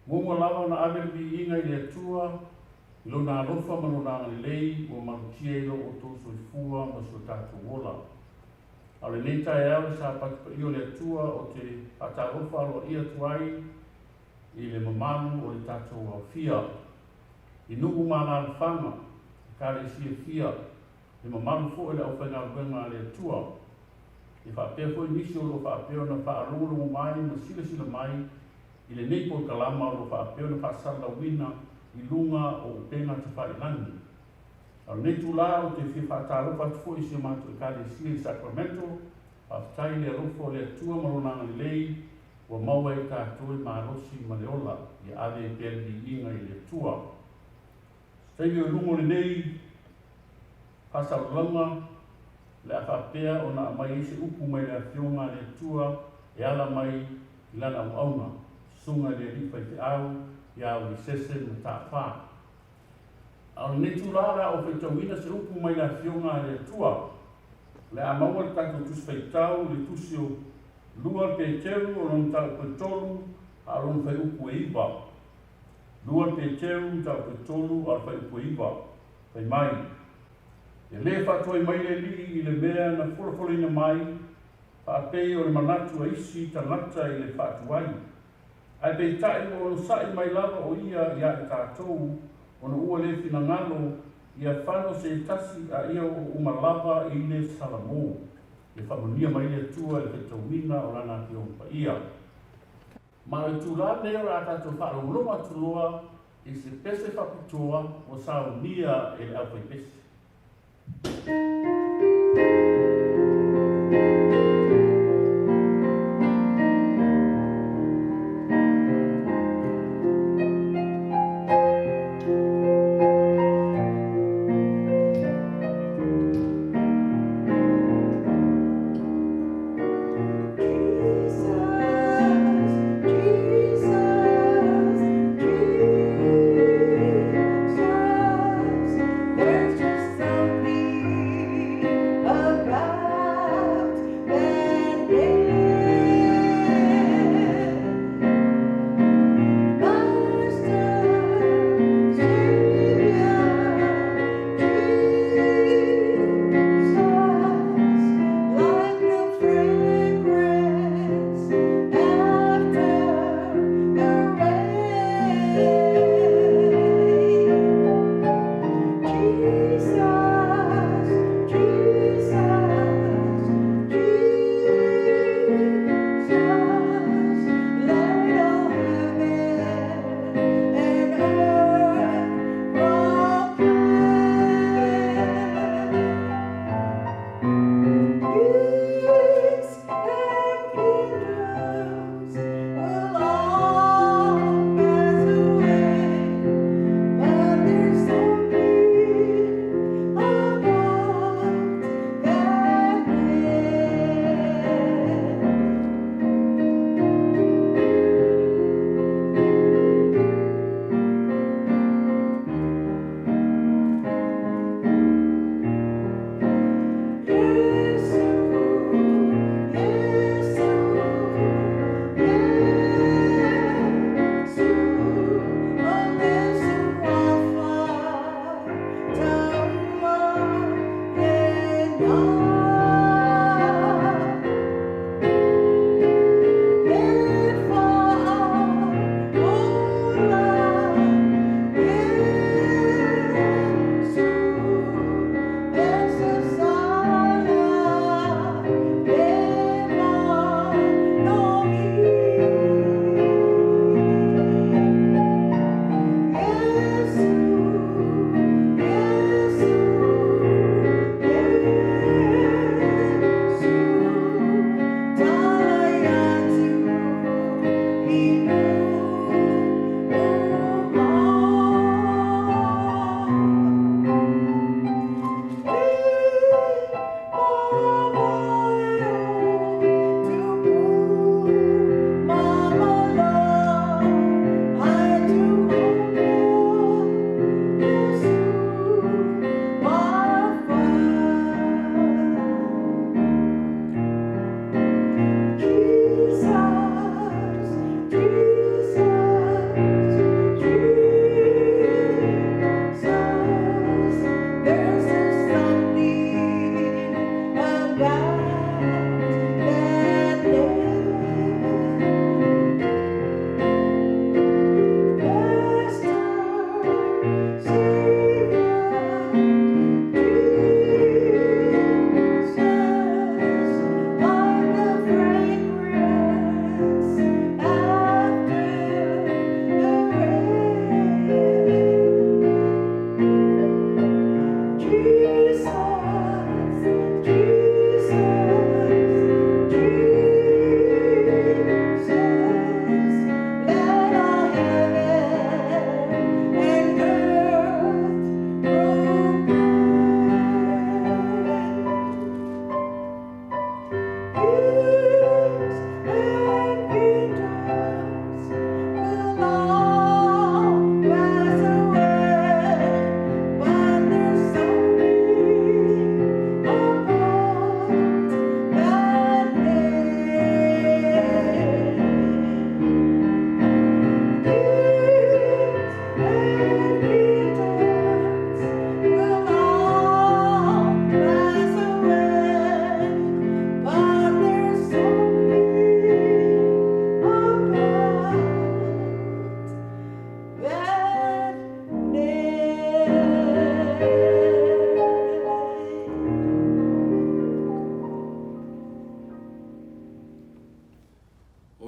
Mungo lava na ave bi inga I le tua, lo na lofa mano na lei, o marutia ilo o toso I fua ma so tatu wola. Ale nei tae au sa pati io le tua o te atarofa lo ia tuai, I le mamanu o le tatu au fia. I nuku mana alfanga, ka le sia fia, le mamanu fo ele au whainga wenga le tua. I whapea fo nisi o lo whapea na whaarungu mai, ma sila sila mai, I le nei po kalama o whaapeo na whaasala wina I lunga o upenga te whailangi. Au nei tula o te whiwhatarofa tufo I se matu I kare sia I SACRAMENTO, whaftai le rofo le atua marunanga lei, wa maua I kātoi marosi ma le ola, I ave e perdi inga I le tua. Steini o lungo le nei, whasalanga, le a whapea o na mai ese upu mai le awhionga le tua, e ala mai I lana au auna. Sunga le ripa I te au, ia Ulisese Mataafa. Au ne tulara o whetawina se upu mai la fionga le tua. Le a maua le tako tus whaitau, le tusio lua pe teru o non tau petolu, a ron whai upu e iwa. Lua pe teru tau petolu, a whai upu e iwa. Whai mai. E le whatoi mai le li I le mea na fulafolina mai, whaapei o le manatu a isi tanata I le whatuai. Ai pe tai o no sai mai lava o ia ia I tātou, o no ua le fina ngalo, ia whano se tasi a ia o umalava I le salamo. E whamonia mai le tua e whetawina o lana ki o pa ia. Ma o tūla leo a tātou whaaroloma tuloa, I se pese whapitoa o sao nia e le au pai pese. There's just something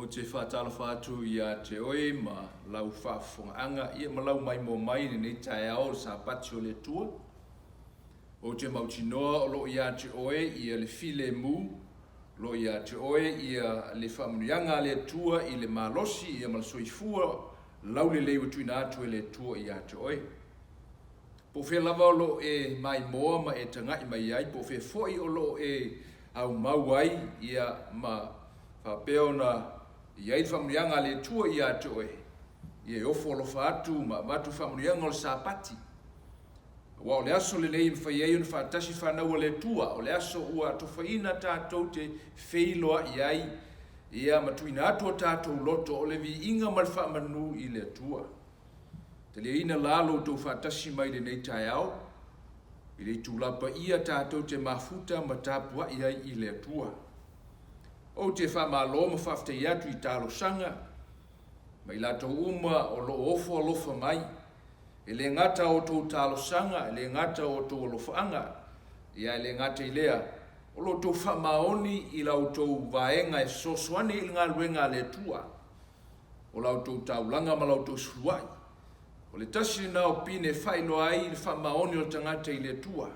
O te whātala whātu I a te oe ma lau whaafonga ia ma lau mai mo mai nei tae ao sa pati o le tua. O te mautinoa o lo I a te oe ia le file mu, lo I a te oe ia le whamunianga le tua I le malosi ia ma le soifua lau le leo tuina atu e le tua I a te oe. Po whea lava o lo e mai moa ma e tangai mai ai, po whea foi o lo e au mauai ia ma whapeo na ia I whamunianga le tua I a te oe. Ia ofo lo whaatu ma matu whamunianga o le sāpati. Wa o le aso le lei mwhai ei un whaatasi whanau le tua, o le aso ua tofaiina tātou te wheiloa I ai, ia matuina atua tātou loto o le vi inga mal whaamanu I le tua. Te le ina lalo tau whaatasi mai le nei tai au, I le tūlapa ia tātou te mafuta matapua I ai I le tua. O te whaamalo ma whaaftei atu I tālo sanga, mai lato uma o lo ofo alofa mai, e le ngata o tō tālo sanga, e le ngata o tō alofaanga, ia e le ngata I lea, o lo tō whamaoni I lau tō vaenga e sosoane I ngā luenga le tua, o lau tō taulanga ma lau tō suluai, o le tasi na o pine whaino ai le whamaoni o tangata I le tua,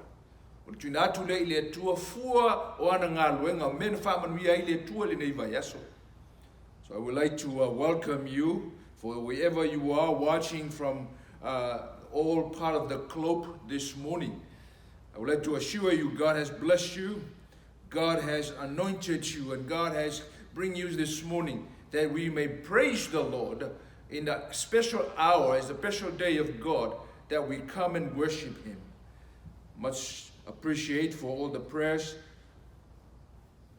o le tuina atu le I le tua fua o ana ngā luenga, mena whamanui ai le tua le nei vai aso. So I would like to welcome you for wherever you are watching from all part of the globe this morning. I would like to assure you God has blessed you, God has anointed you, and God has bring you this morning that we may praise the Lord in that special hour, as a special day of God, that we come and worship Him. Much appreciate for all the prayers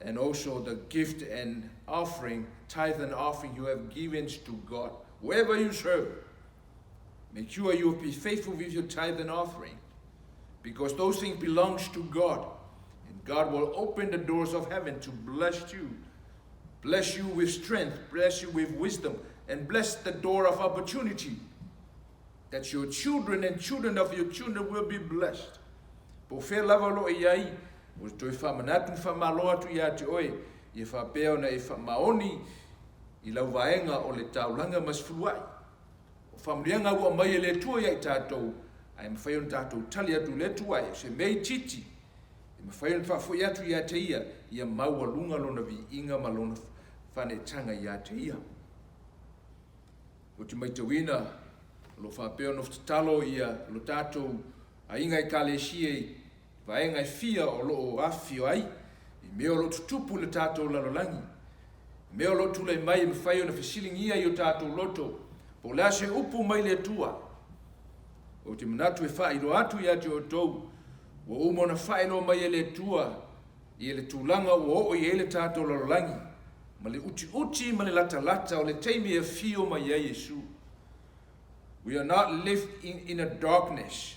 and also the gift and offering, tithe and offering you have given to God. Wherever you serve, make sure you be faithful with your tithe and offering, because those things belongs to God, and God will open the doors of heaven to bless you with strength, bless you with wisdom, and bless the door of opportunity, that your children and children of your children will be blessed. Po whea lava lo I ai, o toi whamanatu whamaloa tu I a te oe, I whapeo na I whamaoni I lau vaenga o le taulanga mas furuai. O whamrianga ua mai le tua I tātou, ai mawhaion tātou tali atu le tua se mei titi, I mawhaion whafoi atu I a te ia maua lunga lona vi inga malona whanetanga I a te ia. O te maitawina, lo whapeo no talo ia lo tātou a inga I kālesie vaenga I fia o lo afio ai, I meo lo tutupu le tātou lalolagi, meo lo tula I mai mwhaio na whisilingia I o tātou loto, po lea se upu mai le tua. O te manatu e whailo atu I a te o tou, o umo na whailo mai le tua, I le tūlanga o o I le tātou lalolagi, ma le uti ma le lata o le teimi e fio mai a Yesu. We are not lived in a darkness.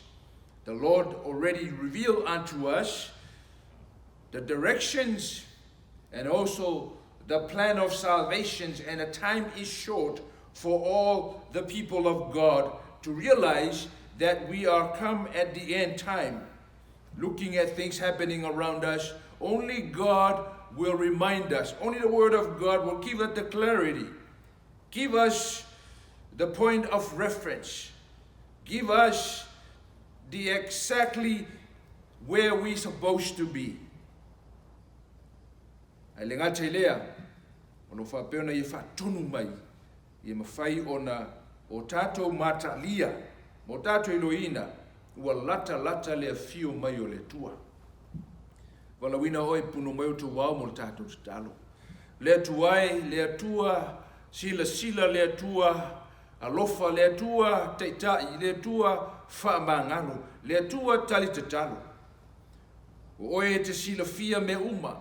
The Lord already revealed unto us the directions and also the plan of salvation, and the time is short for all the people of God to realize that we are come at the end time. Looking at things happening around us, only God will remind us. Only the Word of God will give us the clarity, give us the point of reference, give us the exactly where we supposed to be. Ai le ngata lea, ono whapeo na I whatunu mai, I mawhai o tātou matalia, mo tātou iloina, ua lata lea fio mai o le tua. Walawina oi puno mai o tu wau mo tātou talo. Lea tuai, lea tua, sila lea tua, alofa lea tua, teitai lea tua, whaamangalo, lea tua tali te talo. O oe te sila fia me uma,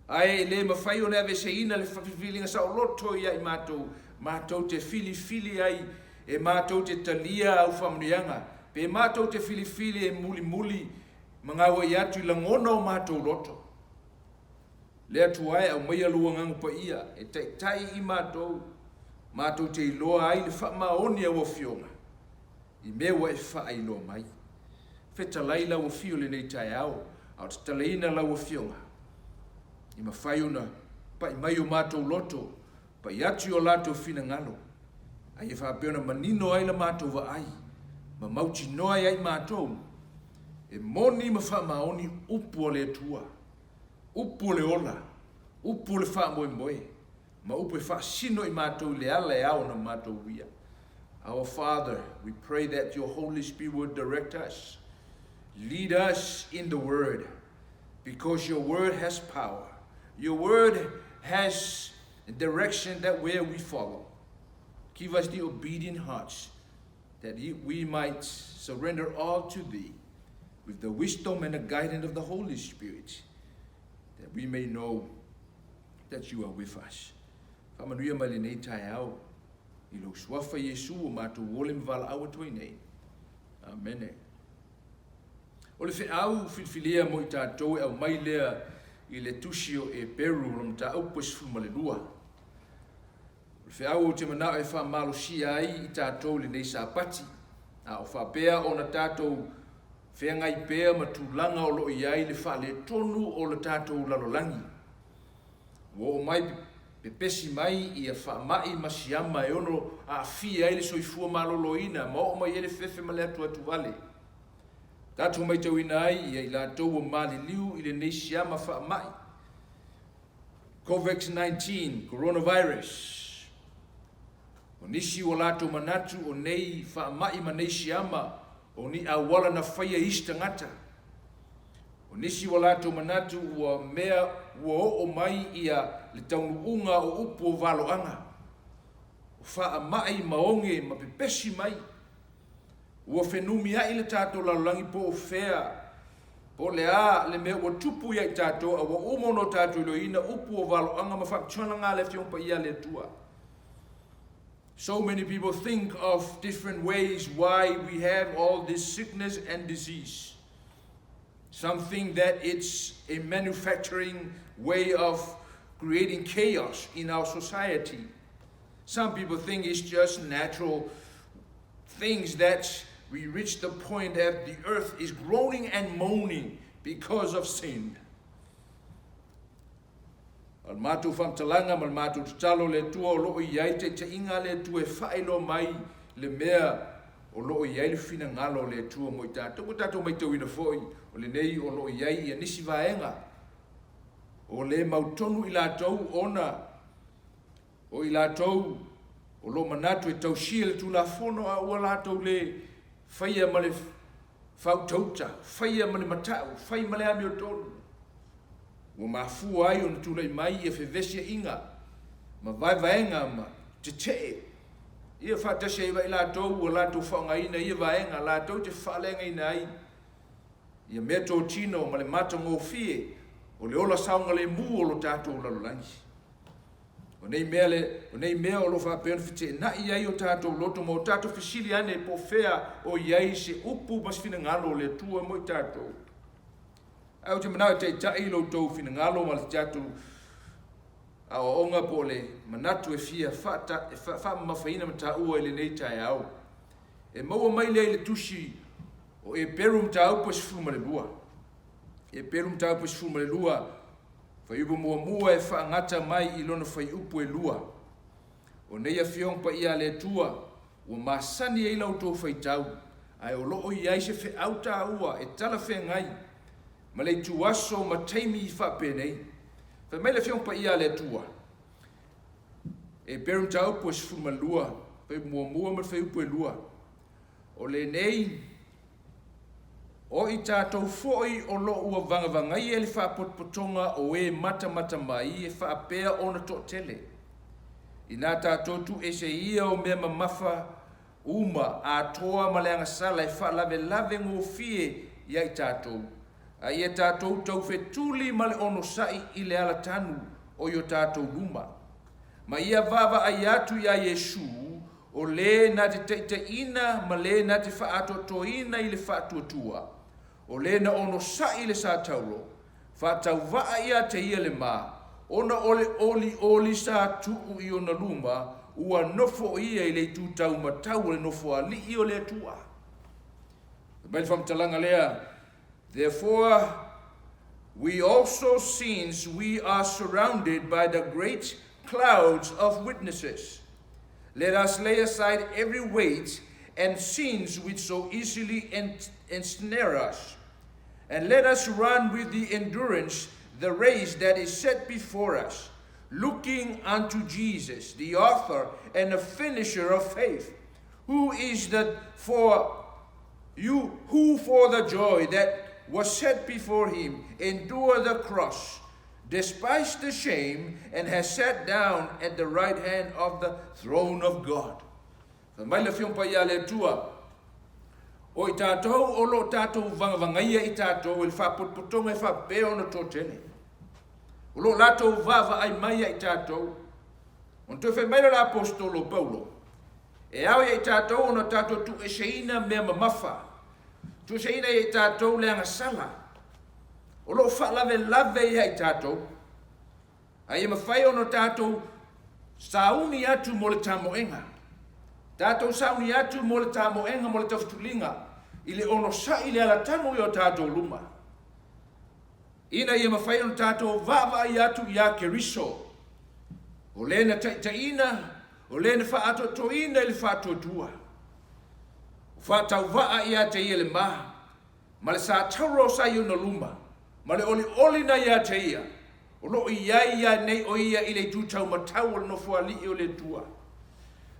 ai le mawhai o nea se ina le whawhiwilinga sa o loto ia I mātou te fili ai, e mātou te talia au whamrianga, pe mātou te fili e muli, mangawa I atu I langona o mātou loto. Lea tuai au mai alua ngangu pa ia, e tai I mātou te iloa ai le whamaoni au o fionga, I mewa e wha iloa mai. Whetalai lau o fio le nei tai au te taleina lau o fionga. I mawhai ona, pa I mai o mātou loto, pa iati o lato fina ngalo. Ai e whapeona manino ai la mātou wa ai. Ma mauti noa ai mātou. E moni ma wha maoni upu o le tua. Upu o le ola. Upu o le wha moe moe. Ma upu e wha sino i mātou le ala e au na mātou wia. Our Father, we pray that your Holy Spirit will direct us. Lead us in the word. Because your word has power. Your word has a direction that where we follow. Give us the obedient hearts that we might surrender all to thee with the wisdom and the guidance of the Holy Spirit, that we may know that you are with us. Whamanuia mai le nei tae au, i lo suafa Yesu o mātou wole mwala awa toi nei. Amen. O le whiau whilwhilia mo I tātou au mai lea I le tusio e Peru ram ta au pwes fumale lua. O le whiau o te manao e wha malo si ai I tātou le nei sapati. A o wha pea o na tātou whengai pea ma tūlanga o lo iai le wha le tonu o le tātou lalolagi. Wo o mai pepesi mai I a wha mai masiama e ono a fia ai le soifua maloloina ma o mai ele fefe ma le atu atu vale. Tātou mai tau ina ai I la tau o mali liu I le neisiama wha mai. COVID-19, coronavirus. O nisi o lato manatu o nei wha mai ma neisiama o ni awala na whaia ista ngata. O nisi o lato manatu o mea o mai ia le taunuunga o upo o valoanga. O wha mai maonge ma pepesi mai. Ua whenumi ai le tātou lalolagi po o whea. Po le a le mea ua tupu ia I tātou a ua umono tātou iloina upu o valoanga ma whaktiona ngā le whiongpa ia le tua. So many people think of different ways why we have all this sickness and disease. Some think that it's a manufacturing way of creating chaos in our society. Some people think it's just natural things that we reach the point that the earth is groaning and moaning because of sin. Al mātou whamtalanga, mal mātou tutalo le tua o loo iai te inga le tua e whaelo mai le mea o loo iai le fina ngalo le tua mo I tātou. Ko tātou mai tau ina foi o le nei o loo iai I nisi vaenga. O le mautonu I lātou ona o I lātou o lo manatu e tausia le tula fono a ua lātou le whaia ma le whautauta, whaia ma le matau, whaia ma le ami o tonu. Ua mafua ai o na tula I mai I whewesia inga, ma vai vaenga ma te te. Ia whatasia iwa I lātou o lātou whaongaina, ia vaenga, lātou te whalenga ina ai. Ia mea tō tino ma le matango fie, o le ola saunga le mu o lo tātou lalolagi. O nei mea o lo whapena white na I ai o tātou loto mo tātou whisili ane po whea o iai se upu mas whina ngalo le tua mo I tātou. Au te manao te tai lo tau whina ngalo ma le tātou a o onga po le manatu e fia wha mawhaina ma tā ua le nei tai au. E maua mai le tusi o e perum tā upa si fuma le lua. E perum tā upa si fuma le lua. Whai upo mua e whaangata mai I lona whai upo e lua. O nei a whiongpa ia le tua, ua masani e lau tō whai tau. Ai o loo I ai se whi auta ua e tala whi ngai. Ma le tuaso ma teimi I whapenei. Whai mai le whiongpa ia le tua. E perum tau upo e sifuma lua. Whai mua ma whai upo e lua. O le nei, o I tātou foi o lo ua vangavangai e le whapotpotonga o e mata mai e whapea o na tō tele. I nā tātou tu e se ia o mea mamafa uma a toa maleanga sala e whalave ngō fie I ai tātou. A ia tātou tau whetuli male ono sai I le ala tanu o yo tātou luma. Ma ia vava ai atu ia Yesu o le na te teita ina ma le na te whaato ina I le whaatuatua. O le na ono sai le sa taulo, whatau waa ia te ia le mā, ona ole oli sa tuu I ona luma, ua nofo ia I le tūtau matau le nofo a li I o le tua. Bail whamtalanga lea, therefore we also, since we are surrounded by the great clouds of witnesses. Let us lay aside every weight and sins which so easily ensnare us, and let us run with the endurance the race that is set before us, looking unto Jesus, the author and the finisher of faith, who for the joy that was set before him endured the cross, despised the shame, and has sat down at the right hand of the throne of God. Mai le fiong pa ia le tua. O I tātou, o lo tātou vangavangaia I tātou, il whaputputonga I whapeo na tōtene. O lo lātou vava ai maia I tātou. On te whai maira la apostolo Paulo. E au I tātou, ona tātou tu eseina mea mamafa. Tu eseina I tātou le angasala. O lo whalave I tātou. Ai mawhai ono tātou sauni atu mo le tamoenga. Tātou sauni atu mo le tamoenga mo le tawhitulinga. I le ono sa I le alatano I o tātou luma. Ina I mawhai ono tātou vava I atu I a keriso. O lena taina, o lena whaato toina I le whaato tua. Whaatau waa I a te I le maha. Ma le sa tauro sa I ona luma. Ma le oli na I a te ia. O lo ia nei o ia I le tutau matau o no fuali I o le tua.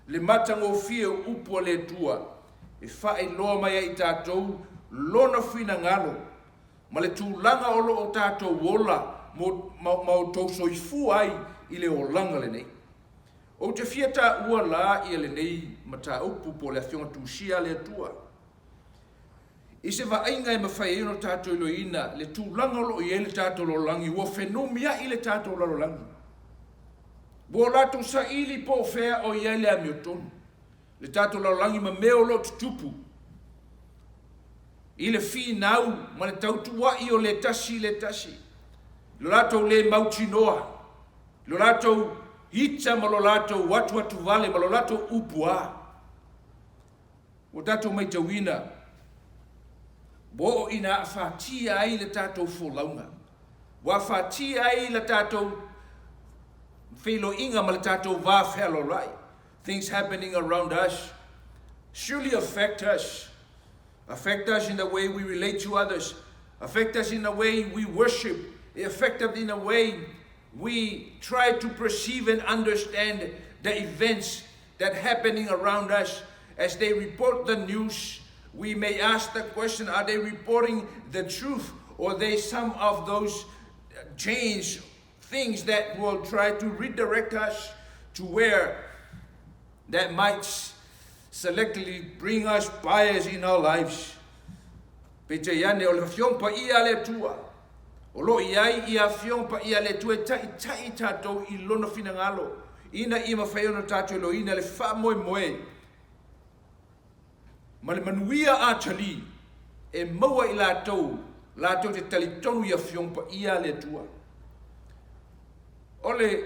Le matango fie upo le tua. E whae loa mai I tātou lona whina ngalo. Ma le tūlanga o lo o tātou wola mau tōso I fuai I le o langa le nei. O te fiata ua la I le nei mata upu po le afionga tūsia le tua. I se vainga e mawhai eno tātou Iloina, le tūlanga lo I le tātou Lalolagi, ua whenumia I le tātou Lalolagi. Bo lato sa ili po fea o ia le amiotonu. Le tātou Lalolagi ma meo lo tutupu. I le fi nau, ma le tautua I o le tasi. Lo lato le mautinoa. Lo lato hita ma lo lato watu vale, ma lo lato upua. O tātou mai tawina. Bo ina whatia ai le tātou wholaunga. Wa whatia ai le tātou whilo inga ma le tātou wāwhelo rai. Things happening around us surely affect us. Affect us in the way we relate to others. Affect us in the way we worship. Affect us in the way we try to perceive and understand the events that are happening around us. As they report the news, we may ask the question, are they reporting the truth, or are they some of those change things that will try to redirect us to where that might selectively bring us bias in our lives? Pete iane o le fiong pa ia le tua. O lo iai ia fiong pa ia le tua tai tātou I lona finangalo. Ina I mawhai ono tātou Iloina le wha moe. Ma le manuia a tali e maua I lātou te talitonu ia fiong pa ia le tua. Ole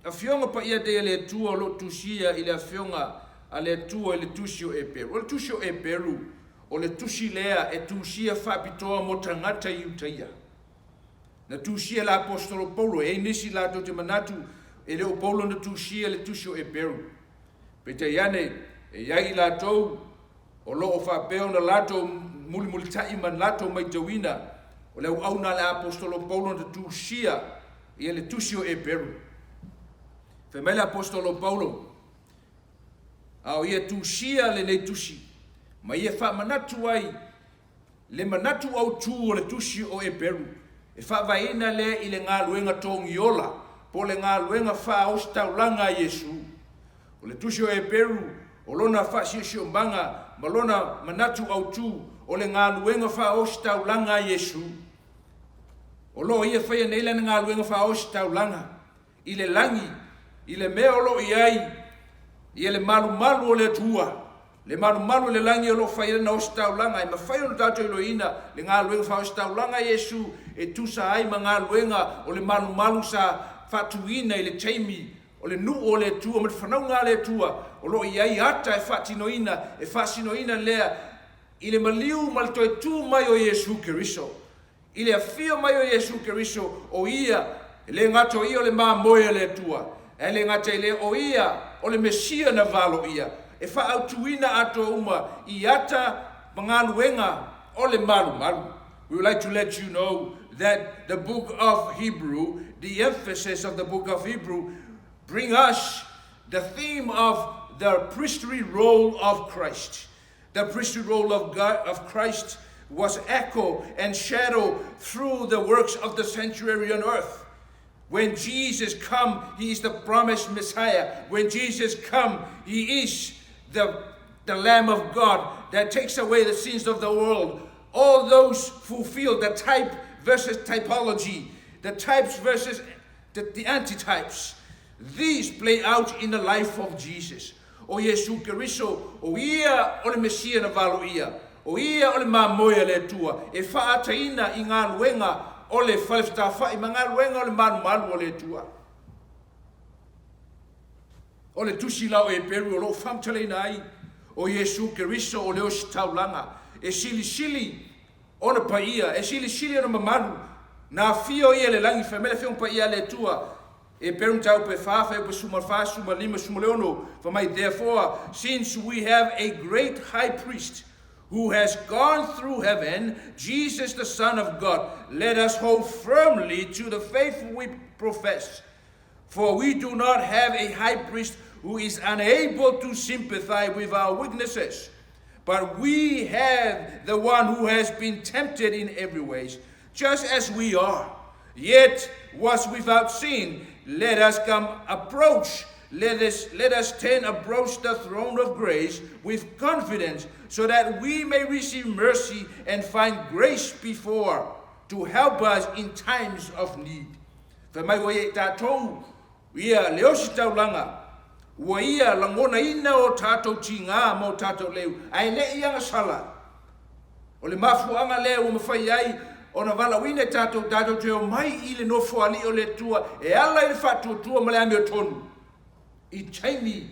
a fionga pa ia de le tua lo tusia I le fionga a le tua I le tusio e Peru. O le tusio e Peru, o le tusi lea e tusia whapitoa mo tangata I utaia. Na tusia la apostolo Paulo e nisi lātou te manatu e le o Paulo na tusia le tusio e Peru. Pete iane e iai lātou o lo o whapeo na lato muli tai man lato mai tawina o le au na le apostolo Paulo na tusia I le tusio e Peru. Whai le apostolo Paulo au ia tusia le nei tusi ma ia wha manatu ai le manatu au tu o le tusi o e Peru e wha vaina le I le ngā luenga tongi ola po le ngā luenga wha ostaulanga Yesu o le tusi o e Peru o lona wha sisio mbanga malona manatu au tu o le ngā luenga wha ostaulanga Yesu o lo ia whaia neila na ngā luenga wha ostaulanga I le langi I le mea o lo iai I le malu o le tua le malu le langi o lo whaia na ostaulanga I ma whaia no tātou Iloina le ngā luenga wha ostaulanga Yesu e tusa ai ma ngā luenga o le malu sa whatuina I le teimi o le nuu o le tua ma te whanau ngā le tua o lo iai ata e whatinoina lea I le maliu ma le toi tu mai o Yesu Keriso I le afio mai o Yesu Keriso o ia le ngato I o le mamoe le tua e le ngata ile o ia o le Mesia na valo ia e fa autuina ato uma I ata mangaluenga o le malu. We would like to let you know that the book of Hebrew, the emphasis of the book of Hebrew, bring us the theme of the priestly role of Christ. The priestly role of God, of Christ, was echo and shadow through the works of the sanctuary on earth. When Jesus come, He is the promised Messiah. When Jesus come, He is the Lamb of God that takes away the sins of the world. All those fulfill the type versus typology, the types versus the antitypes. These play out in the life of Jesus. O Yesu Keriso, o ia o le Mesia na valo ia, o ia o le mamoia le tua, e whaataina I ngā luenga o le whalewhitawha I mga luenga o le manumalu o le tua. O le tusila o e peru o lo whamtale nai, o Yesu Keriso o leo sitaulanga, e sili o na paia, e sili o na mamalu, na fio ia le langi whamele whiong paia le tua, e perum tau pe whawha e pe sumarwha, sumalima, sumaleono, therefore, since we have a great high priest who has gone through heaven, Jesus the Son of God, let us hold firmly to the faith we profess. For we do not have a high priest who is unable to sympathize with our weaknesses, but we have the one who has been tempted in every way, just as we are, yet was without sin. Let us approach the throne of grace with confidence, so that we may receive mercy and find grace before to help us in times of need. Mai wai tatou ia leo si taulanga wa ia langona ina o tatou tinga mo tatou leu ai le ia sala o le mafuanga leu mo fai ai ona vala wine tatou te o mai ile no foali o le tua e ala ile fatu tua male ame o tonu I taimi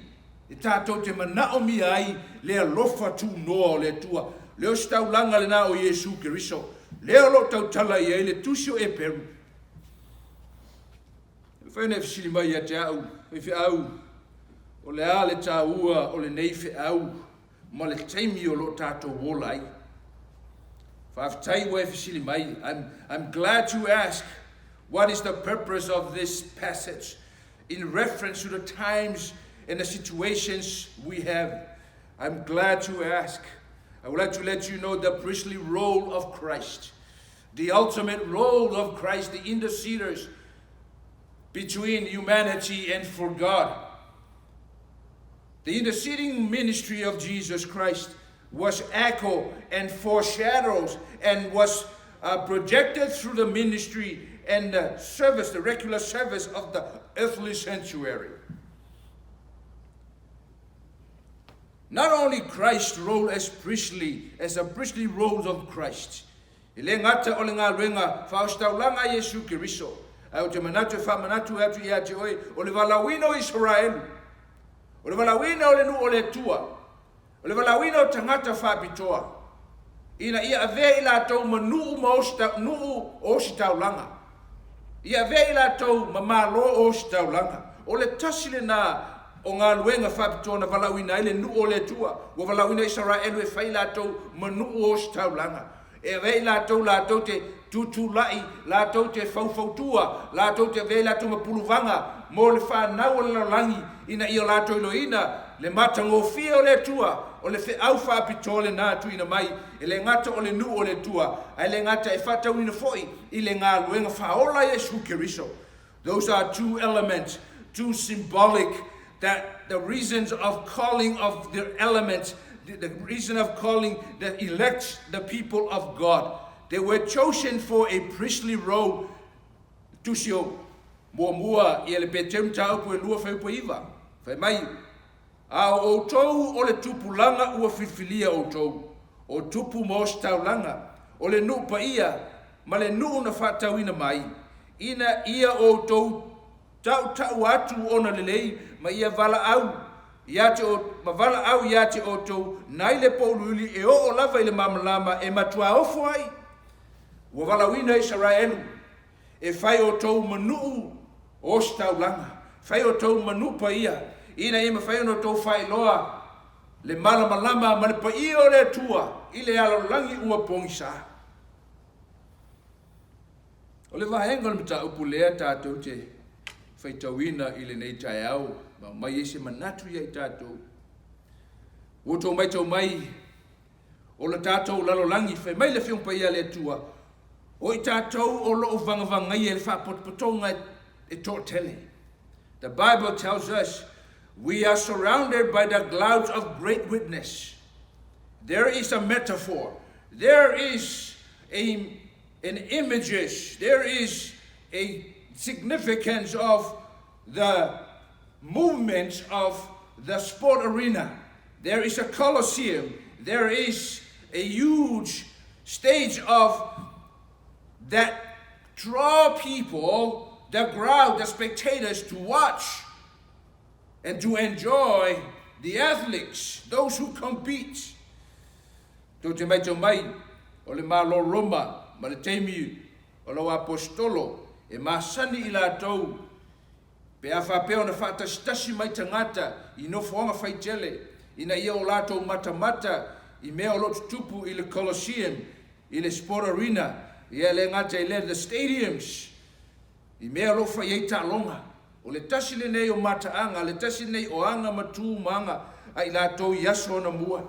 e tatou te manao mi ai le alofa tu noa o le tua leo si taulanga le na o Yesu Keriso leo lo tau tala ia ile tusio e peru Whaine fisili mai a te au, e au, o le ale tā ua, o le nei au, ma le taimi o lo tātou wola ai. Whawhitai wa e fisili mai, I'm glad to ask, what is the purpose of this passage in reference to the times and the situations we have? I'm glad to ask. I would like to let you know the priestly role of Christ, the ultimate role of Christ, the interceders, between humanity and for God. The interceding ministry of Jesus Christ was echo and foreshadows and was projected through the ministry and the service, the regular service of the earthly sanctuary. Not only Christ's role as a priestly role of Christ. Ile ngata o le ngā ruenga whaustaulanga Yesu Keriso. Au te manatu whamanatu atu ia te oi, o le walawino Israel, o le walawino o le nu o le tua, o le walawino o tangata whapitoa, ina ia ave ila tau manu o si taulanga, ia ave ila tau mamalo o si taulanga, o le tasile na o ngā luenga whapitoa na walawina ile nu o le tua, o walawino Israel e whaila tau manu o si taulanga, e ave ila tau te tutulai, lātou te whauwhautua, lātou te vei lātou mapuluvanga, mō le whanau o le Lalolagi, ina i o lātou iloina, le matangofia o le tua, o le whiau whapito le nātu ina mai, e le ngata o le nu o le tua, ai le ngata e whatau ina foi, I le ngā luenga whaola Yesu Keriso. Those are two elements, two symbolic, that the reasons of calling of the elements, the reason of calling the elect, the people of God. They were chosen for a priestly role. Tusio mua I le petem tau po lua fai po iwa. Fai mai. A o tou o le tupulanga ua filfilia o tou. O tupu mos taulanga. O le nu pa ia. Ma le nu na whatauina mai. Ina ia o tou tau atu ona lelei. Ma ia vala au. Ma vala au ia te o tou. Nai le poululi e o lava I le mamalama e matua ofo ai. Wa walawina Israel e whai o tau manu o staulanga. Whai o tau manupa ia. Ina ima whai no tau whai loa. Le malama ma le pa i o le tua. I le alolangi ua pongisa. O le vahenga le mata upu lea tātou te whai tauina i le nei tai au. Ma mai ese manatu ia i tātou. O tau mai. O le tātou lalolagi whai mai le whiongpa ia le tua. O i tātou o loo vangavangai e le whapotonga e tōtele. The Bible tells us we are surrounded by the clouds of great witness. There is a metaphor. There is an images. There is a significance of the movements of the sport arena. There is a coliseum. There is a huge stage of that draw people, the crowd, the spectators to watch and to enjoy the athletes, those who compete. Tō te mai tau mai, o le malo Roma, ma le teimi o lo apostolo, e masani I lātou, pe a whapeo na whātastasi mai tangata, I no whaonga whaitele, ina ia o lātou mata, I mea o lotu tupu I le Colosseum, I le sport arena, ia le ngata I le the stadiums, I mea o lo whai ta longa, o le tasi le nei o mataanga, le tasi nei o anga matu maanga, ai lātou yaso na mua.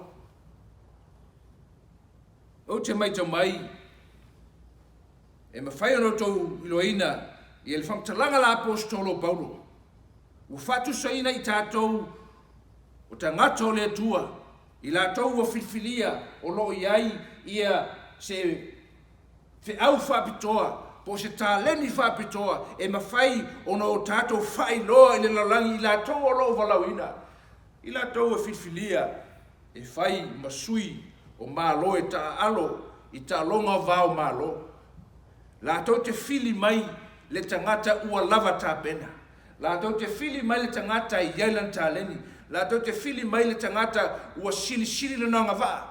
O te mai tau mai, e mawhai ono tau iloina, I le whamtalanga la apostolo Paulo. U whatu saina I tātou, o ta ngata o le atua, I lātou o whiwhilia, o lo iai, ia se whiau whapitoa, po se tāleni whapitoa, e mawhai ono o tātou whai loa I le lalangi, I lātou o lo walauina. I lātou o whiwhilia, e whai masui, o malo e ta alo I ta longa vau malo. Lātou te whili mai le tangata ua lava tā pena. Lātou te whili mai le tangata I yailan tā leni. Lātou te whili mai le tangata ua sili le nanga vaa.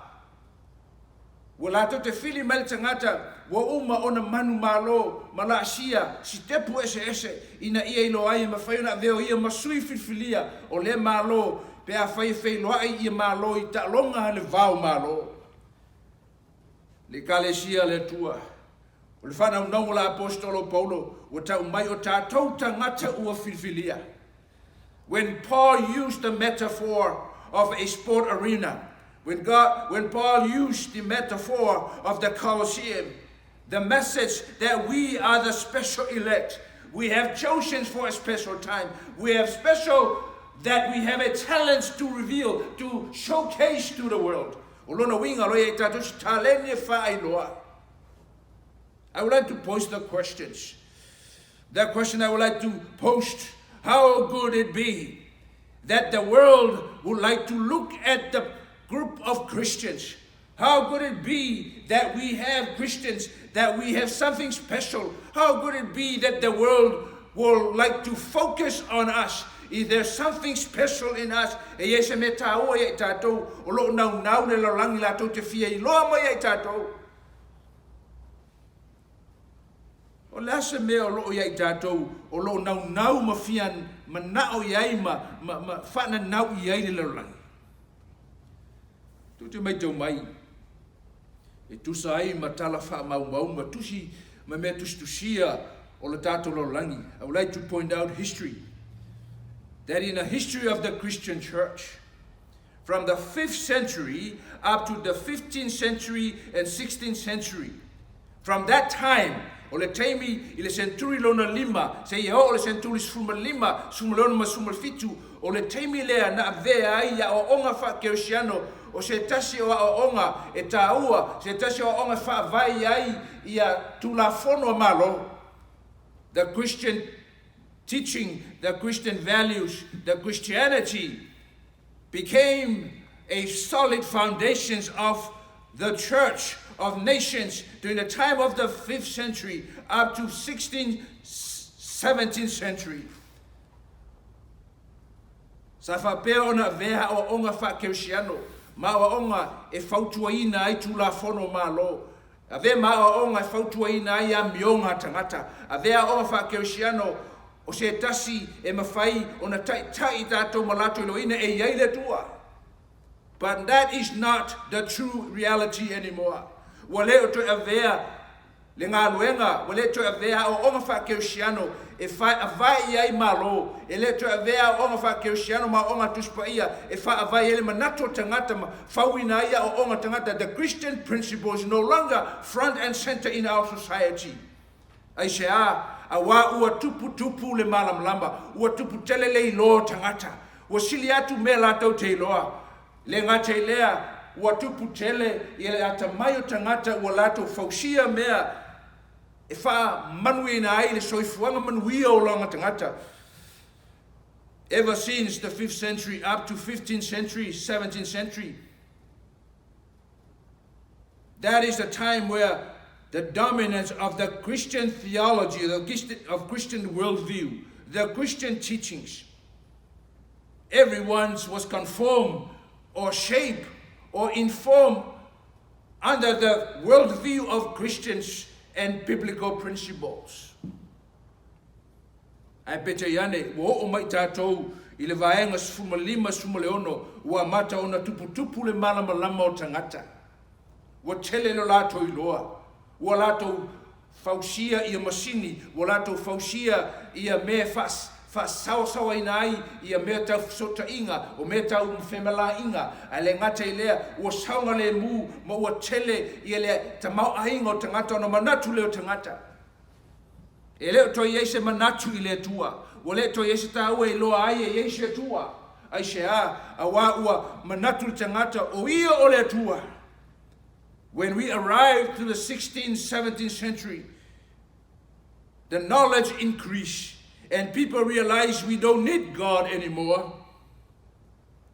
Ua lātou te whili mai le tangata ua uma ona manu malo malasia si tepu ese ina ia ilo ai ma whaiona veo ia masui whiwhilia o le malo pe a whai loa ia malo I ta longa le vau malo. Le kalesia le tua. O le whanau nau la apostolo Paulo, o tau mai o tātou tangata ua whiwhilia. When Paul used the metaphor of a sport arena, when Paul used the metaphor of the Colosseum, the message that we are the special elect, we have chosen for a special time, we have special that we have a talent to reveal, to showcase to the world. I would like to pose the questions. That question I would like to post, how could it be that the world would like to look at the group of Christians? How could it be that we have Christians, that we have something special? How could it be that the world will like to focus on us? Is there something special in us? E yese me tāua ia I tātou, o lo nau le lalangi lātou te fia I loa mai I tātou. O le asa mea o lo ia I tātou, o lo nau ma fian, ma nao iai ma whana nau iai le lalangi. Tu te mai tau mai, e tusa ai ma tala wha mau ma tusi, ma mea tusia o le tātou lalangi. I would like to point out history. That in the history of the Christian church, from the 5th century up to the 15th century and 16th century, from that time, o le taimi I le centuri lona lima, se ia o le centuri suma lima, suma lona ma suma fitu, o le taimi lea na vea ai a o onga wha kersiano, o se tasi o a onga e tāua, se tasi o onga wha vai ai I a tulafono malo, the Christian teaching, the Christian values, the Christianity became a solid foundation of the church of nations during the time of the 5th century up to 16th, 17th century. Sa whapea ona vea o onga whakersiano, ma o onga e whautuaina ai tulafono malo, a vea ma o onga e whautuaina ai a mionga tangata, a vea o onga whakersiano o se tasi e mawhai o na tai tātou malato ilo ina e iei le tua. But that is not the true reality anymore. Wa leo to avea le ngā luenga, wa leo to avea o onga whakeusiano e whai avai iai malo, e leo to avea o onga whakeusiano ma onga tuspaia, e whai avai ele manato tangata ma whauina ia o onga tangata. The Christian principle is no longer front and center in our society. Ai se a wā ua tupu le malamlamba, ua tupu tele le ilo tangata, ua sili atu me lātou te iloa, le ngā te lea, ua tupu tele i le ata mai o tangata ua lātou fausia mea, e wha manuina ai le soifuanga manuia o longa tangata. Ever since the 5th century up to 15th century, 17th century, that is the time where the dominance of the Christian theology, of Christian worldview, the Christian teachings, everyone's was conformed or shaped or informed under the worldview of Christians and biblical principles. Ai pete iane, wo o mai tātou i le vaenga sfumalima sfumaleono, ua mata ona tupu le malamalama o tangata. Wa tele lo lato i loa. Ua lato fausia ia masini, ua lato fausia ia me fas sawa ina ai, ia me tau sota inga, o me tau mwhemela inga, a le ngata i lea, ua saunga le mu, ma ua tele ia le tamau ahinga o tangata, ona manatu leo tangata. E leo toi eise manatu i le tua, ua leo toi eise ta ua i loa ai e eise tua, ai se a wā ua manatu le tangata, o ia o le tua. When we arrived to the 16th, 17th century, the knowledge increased and people realized we don't need God anymore.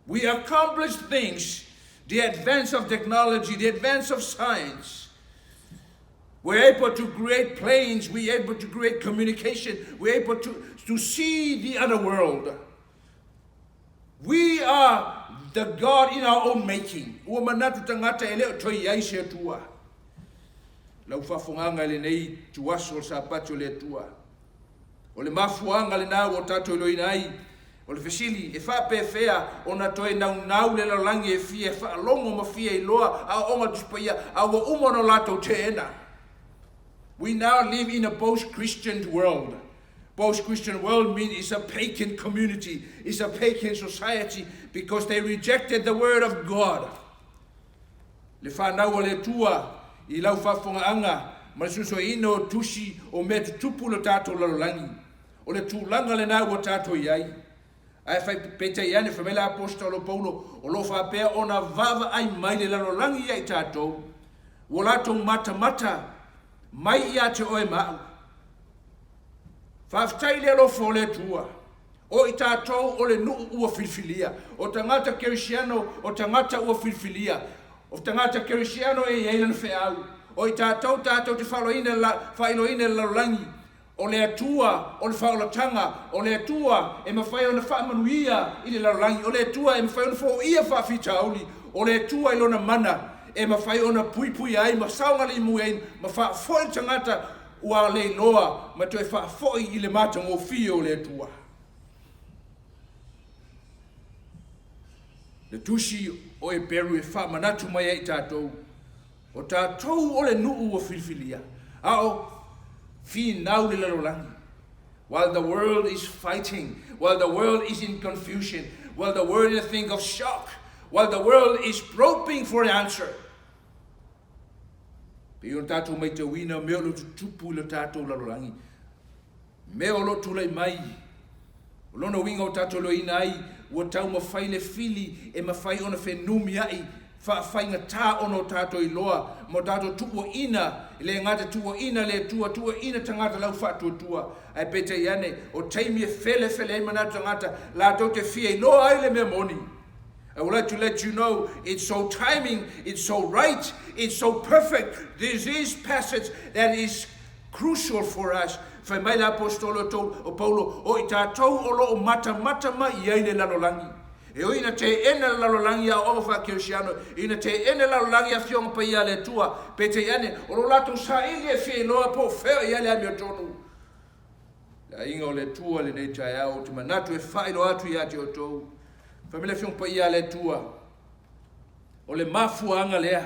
We accomplished things, the advance of technology, the advance of science. We're able to create planes, we're able to create communication, we're able to see the other world. We are the God in our own making. Ua manatu tangata e leo toi aise tua. Lau whafunganga le nei tuaso o sapato le tua. O le mafuanga le nau o tato ilo inai. O le fesili e whape fea o na toi nau le lalangi e fia, e whaalongo ma fia i loa a onga tuspaia a ua umono lato te ena. We now live in a post-Christian world. Post-Christian world means it's a pagan community, it's a pagan society because they rejected the word of God. Le whanau o le tua i lau whafongaanga, ma le suso ino tusi o me tupu lo tātou Lalolagi. O le tūlanga le nau o tātou iai. Ai whai pete iane whamela apostolo Paulo o lo whapea o na vava ai mai le Lalolagi iai tātou. O lātou mata mai ia te oe mau. Whaftai le lo fole tua. O i tātou o le nuu ua filfilia. O tangata kerisiano o tangata ua filfilia. O tangata kerisiano e einan wheau. O i tātou te whailoine Lalolagi. O le atua, o le whaolatanga. O le atua e mawhai o na whaamanuia i le Lalolagi. O le atua e mawhai o na whaoia whaafitauli. O le atua i lona mana e mawhai o na pui ai. Ma saunga le imu ein. Ma whaafoi tangata ua le loa ma toi whaafoi i le mata ngō fio le atua. Le tusi o e peru e wha manatu mai ai tātou. O tātou o le nuu o filfilia. Ao, fi nau le Lalolagi. While the world is fighting, while the world is in confusion, while the world is a thing of shock, while the world is groping for an answer. Pe o tātou mai te wina, me o lo tupu le tātou Lalolagi. Me o lo tulai mai. O lona winga o tātou lo ina ai, ua tau mawhai le fili e mawhai ona whenumi ai, whaafai ngā tā ono tātou i loa, mo tātou tuua ina, le ngata tuua ina le tuua ina tangata lau whātua tua, ai pete iane, o teimi e whele e manatu tangata, la tau te fia i loa ai le mea moni. I would like to let you know it's so timing, it's so right, it's so perfect. This is passage that is crucial for us. Whai mai la apostolo o Paulo, o i tātou o lo o mata ma i ai le Lalolagi. E o ina te ene Lalolagi a o whakerisiano, ina te ene Lalolagi a fionga pa ia le tua, pe te ane, o lo lato sa ili e fie loa po whea ia le ami o tonu. inga o le tua le nei tai au te manatu e whaelo atu ia te o tau. Whamile whiong pa ia le tua. O le mafuanga lea.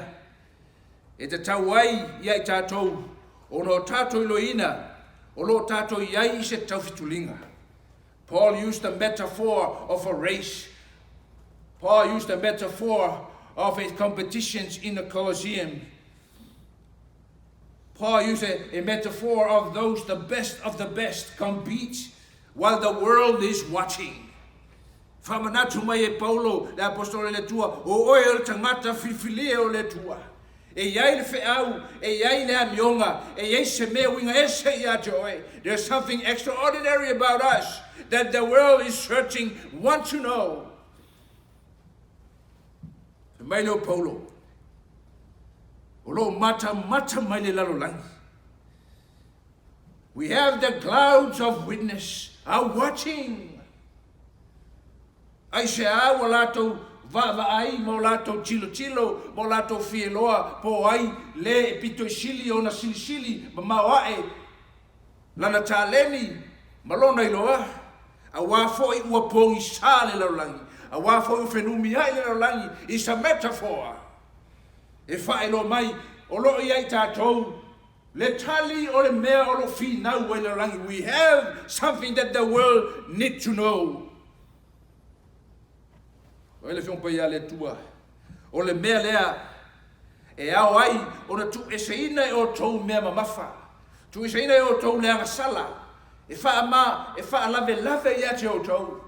E te tau ai ia I tātou. O no tātou iloina. O lo tātou iai I se tau fitulinga. Paul used a metaphor of a race. Paul used a metaphor of his competitions in the Colosseum. Paul used a metaphor of those, the best of the best, compete while the world is watching. Whamanatu mai e Paulo, le apostole le tua, o oe o tangata whiwhile o le tua. E iai le whiau, e iai le amionga, e iai se mea winga e se ia te oe. There's something extraordinary about us that the world is searching, want to know. Mai leo Paulo, o lo mata mai le Lalolagi. We have the clouds of witness are watching. Ai se a o lato va mo lato chilo mo lato fieloa po ai le pito sili ona sili mamawae lana taleni malona iloa a wa foi ua pongi sale Lalolagi. A wa foi fenumi ai le Lalolagi is a metaphor. E whaelo mai, o lo iai tātou, le tali o le mea o lo whinau e Lalolagi. We have something that the world need to know. O ele whiongpa ia le tua. O le mea lea, e au ai, o na tu eseina e o tou mea mamafa. Tu eseina e o tou leanga sala. E wha lave ia te o tou.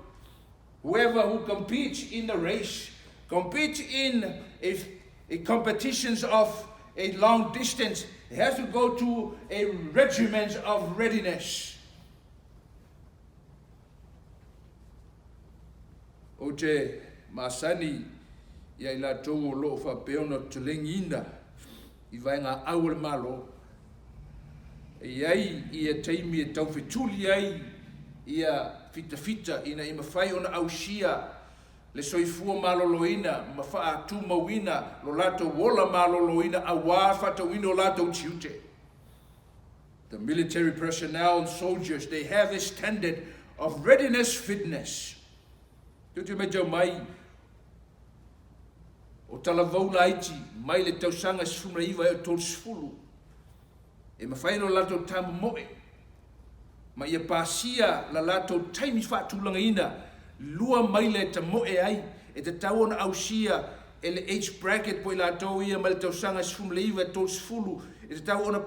Whoever who competes in the race, competes in a competitions of a long distance, has to go to a regiment of readiness. O te masani ia I lātou o loo whapeona tulengina I vaenga au le malo. E ai ia teimi e tau whetuli ai ia fita ina I mawhai ona ausia le soifua maloloina, mawha atu mawina, lo lato wola maloloina, a wā whatauina o lato tiute. The military personnel and soldiers, they have a standard of readiness, fitness. Tutu me jau mai, o talavau laiti, mai le tausanga sifuna iwa e o tolu sifulu. E mawhai no lato tamu moe. Ma ia pasia la lato taimi whaatulanga ina, lua mai le ta moe ai, e te tau ona ausia, e le H bracket po I lato ia, ma le tausanga sifuna leiva e tolu sifulu, e te tau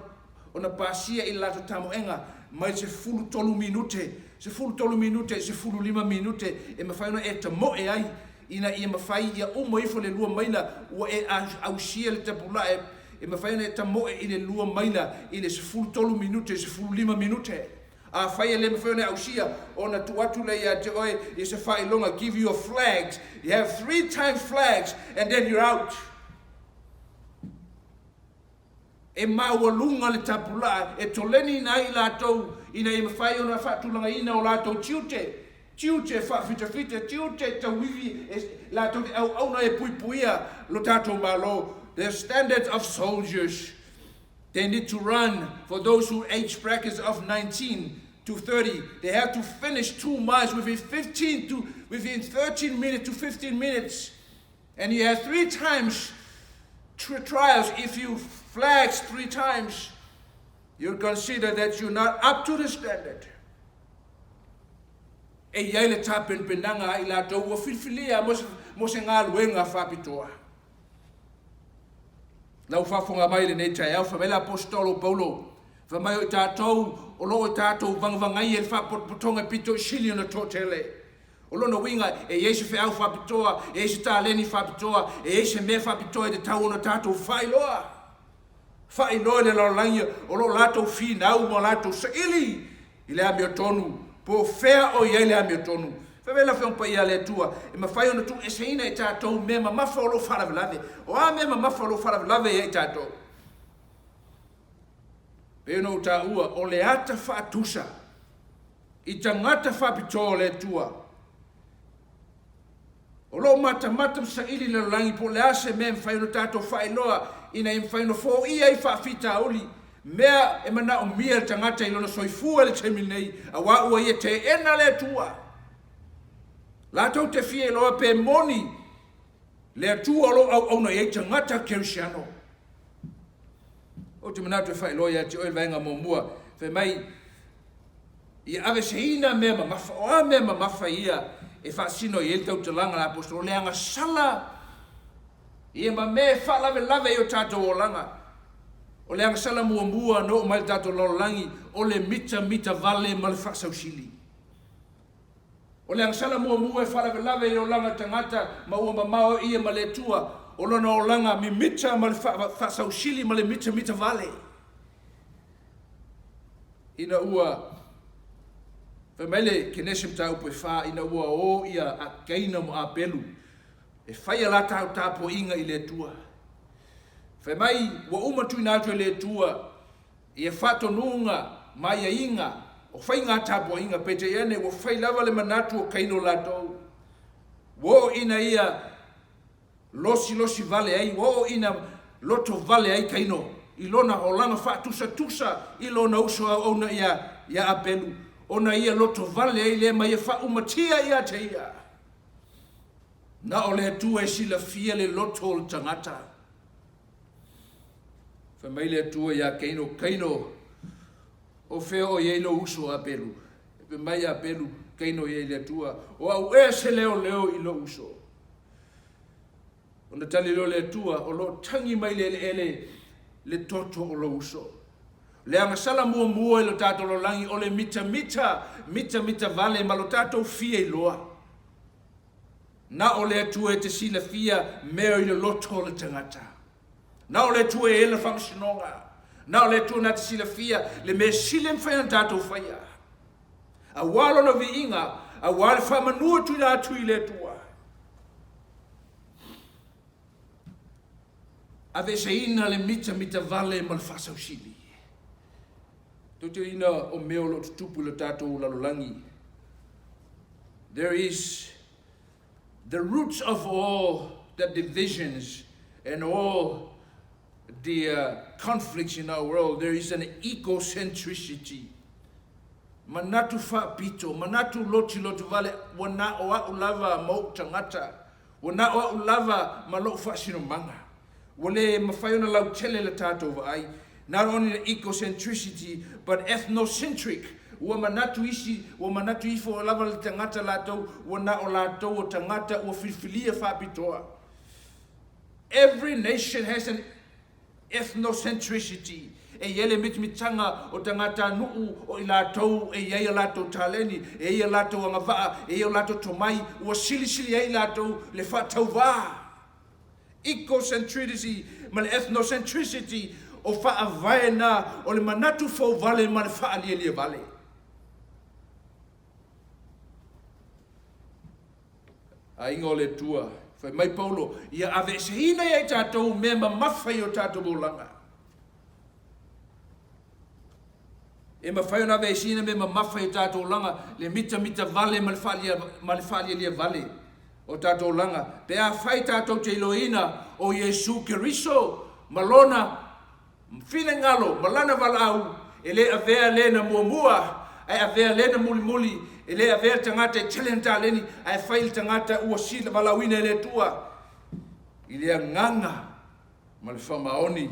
ona pasia I lato tamoenga, mai se fulu tolu minute, se fulu 5 minute, e mawhai ona e ta moe ai, ina ia mawhai ia umoifo le lua maila, ua e ausia le tapula e mawhai ona e ta moe I le lua maila, I le se fulu minute, se fulu 5 minute. A whai le mawhai ausia, ona tuatu le ia te oe, I se whai longa, give you a flags. You have 3 times flags, and then you're out. E maua lunga le tapula, e toleni na I lātou, ina I mawhai ona whaatulanga ina o lātou tiute. Tiute whaafita, tiute ta wivi, lātou te au auna e puipuia, lo tātou malo. The standards of soldiers. They need to run for those who age brackets of 19 to 30. They have to finish 2 miles within 13 minutes to 15 minutes. And you have 3 times trials. If you flags 3 times, you'll consider that you're not up to the standard. E iai le tapen penanga I lātou ua whiwhilia mo se ngā luenga whapitoa. Lau whafonga mai le nei tai au, whamela apostolo Paulo, whamai o tātou, o loo I tātou vangvangai e whapotonga pito sili ona tōtele. O lona winga, e eise whiau whapitoa, e eise tāleni whapitoa, e eise me whapitoa e te tau ona tātou whailoa. Whailoa le Lalolagi, o loo lātou whinau mo lātou saili, I le ame o tonu, po whea o iei le ame o tonu. Whamela whiongpa ia le tua, e mawhai ona tu e seina e tātou me mamafa o lo wharawelave. O a me mamafa o lo wharawelave e tātou. Peno ta ua, o le ata whaatusa, I tangata whapitoa le tua. O lo mata sa ili Lalolagi po le ase me mwhai ona tātou whailoa, ina I mwhai ona fō ia I whaafita oli. Mea e mana o mia tangata I lona soifua le te minei, a wa ua ia te ena le tua. La tau te fia I loa pe moni, le tua lo au na ia tangata kerisiano. O te manatu e whai loa ia te oe vaenga momua, fe mai, ia ave seina mea mamafa, o a mea mamafa ia, e whaasino I el tau te langa la apostolo, le anga sala, ia ma me wha lave I o tātou o langa, o le anga sala mua no o mai tātou Lalolagi, o le mita vale ma le whaasausili. O le anga sala mua e wha lave I o langa tangata, ma ua mamao ia ma le tua, o lona o langa mi mita ma le whaasausili ma le mita vale. Ina ua, Whamaile kenesim tau poe wha ina ua o ia a keina mo a pelu. E whai ala tau tāpo inga I le tua. Whamai ua umatu ina atu I le tua. Ia whato nunga mai a inga. O whai ngā tāpo inga pete iane ua whai lava le manatu o keino latou. Wo ina ia losi vale ai. Wo ina loto vale ai keino. I lona o langa wha tusa I lona uso au na ia a pelu. Ona ia loto vale ai le mai fa umatia ia te ia. Na o le tua e sila fia le loto o tangata. Fa mai le tua ia keino. O feo o ia no uso a pelu. E mai a pelu keino ia le tua. O au e se leo I lo uso. Ona tali le tua o lo tangi mai le toto o lo uso. Le anga sala mua I lo tātou Lalolagi o le mita vale ma lo tātou fia I loa. Na o le atua e te sila fia mea I le loto o le tangata. Na o le atua e la whamasinonga. Na o le atua na te sila fia le mea sile mwhaia na tātou whaia. A walo na vi inga, a wale whamanua tui na atu I le atua. A vese ina le mita vale ma le whasausili. Toto ina o meo lo tupu le tātou Lalolagi. There is the roots of all the divisions and all the conflicts in our world. There is an ecocentricity. Manatu whaapito, manatu loti vale, wana o au lava mau tangata, wana o au lava malo whaasino manga. Wale mawhaiona lau tele le tātou vai. Not only the ecocentricity, but ethnocentric. Ua manatu ifo o lava le tangata latou, ua na o latou o tangata ua filfilia whaapitoa. Every nation has an ethnocentricity. E yele mitmitanga o tangata nuu o I latou, e yea latou taleni, e yea latou angavaa, e yea latou tomai, ua sili ai latou le whaatauwa. Ecocentricity, ma le ethnocentricity, o faa vae na o le manatu fau vale ma le faa lia vale. A inga o le tua, fai mai Paulo, ia ave se hina ia tātou mea mawhai o tātou bolanga. E mawhai o na ave se hina mea mawhai o tātou langa, le mita vale ma le faa lia vale o tātou langa. Pea whai tātou te iloina o Yesu Keriso, malona, Fine ngalo, malana walau, ele avea le na mua, ai avea le na muli, ele avea tangata e talenta leni, ai fail tangata ua sila walauina ele tua. Ile nganga, malifamaoni.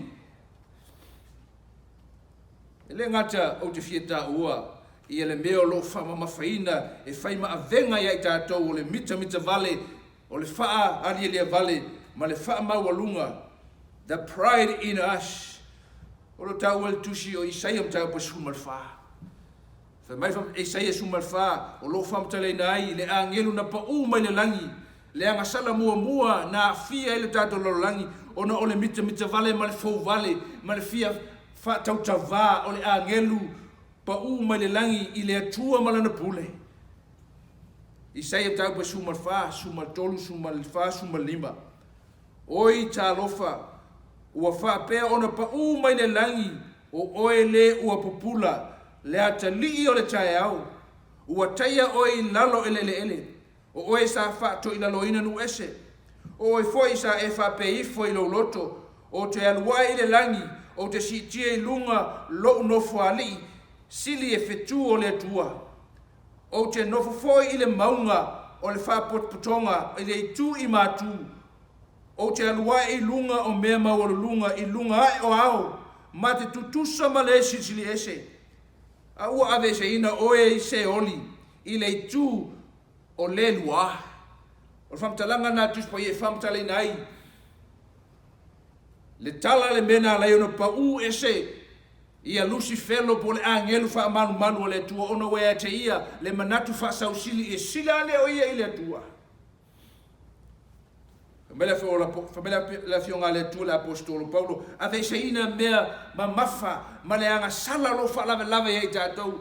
Ele ngata o te fieta ua, I ele meo lo whama mawhaina, e whaima avenga ia I tātou o le mita vale, o le whaa arielea vale, ma le whaa mawalunga, the pride in us. Olo tau el tusi o Isaia mtau pa sumalfa. Fa mai fam Isaia sumalfa o lo fam tale nai le angelu na pa mai le langi. Le anga sala mua na fia ele tātou Lalolagi ona o le mita vale ma le fau vale ma le fia fa tau tava o le angelu pa mai le langi I le atua malana pule. Isaia tau pa sumalfa, sumaltolu, sumalfa, sumalima. Oi talofa ua whapea ona pa mai le langi o oe le ua popula le atali o le tae au. Ua taia oe lalo ele. O oe sa whaato I lalo ina nu ese. O oe foi sa e whape ifo I lo loto. O te aluai le langi o te si tia I lunga lo no fuali sili e fetu o le tua o te no foi I le maunga o le whapotonga I le tu I matu o te alua I lunga o mea maua lunga I lunga ai o ao ma te tutusa ma le sili ese a ua ave se ina oe I se oli I le tu o le lua o le whamtalanga nā tuspa I e whamtale nai le tala le mena la ona pa u ese ia Lucifelo po le angelu fa manu manu o le tua ona wea te ia le manatu fa sausili e sila le o ia I le tua famela la fionga le tua l'apostolo Paulo ave se ina mea ma mafa ma le anga sala lo fa lave lave e tatou